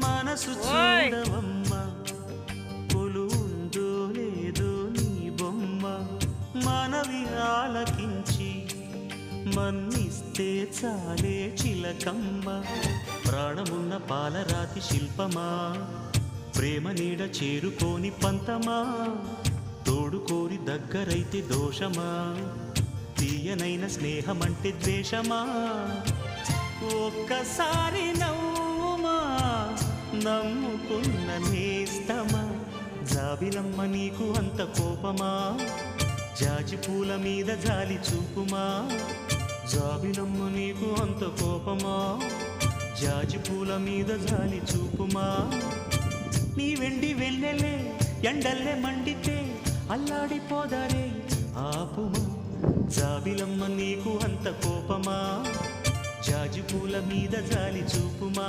మనసు చూడవమ్మ కొలుందో లేదో నీ బొమ్మ మనవి ఆలకించి మన్నిస్తే చాలే చిలకమ్మ ప్రాణమున్న పాలరాతి శిల్పమా ప్రేమ నీడ చేరుకోని పంతమా తోడుకోరి దగ్గరైతే దోషమా తీయనైన స్నేహమంటే ద్వేషమా ఒక్కసారి నవ్వుమా నమ్ముకున్న నేస్తమా జాబిలమ్మ నీకు అంత కోపమా జాజి పూల మీద జాలి చూపుమా జాబిలమ్మ నీకు అంత కోపమా జాజి పూల మీద జాలి చూపుమా నీ వెండి వెళ్ళలే ఎండల్లే మండితే అల్లాడిపోదారే ఆపుమా జాబిలమ్మ నీకు అంత కోపమా జాజి పూల మీద జాలి చూపుమా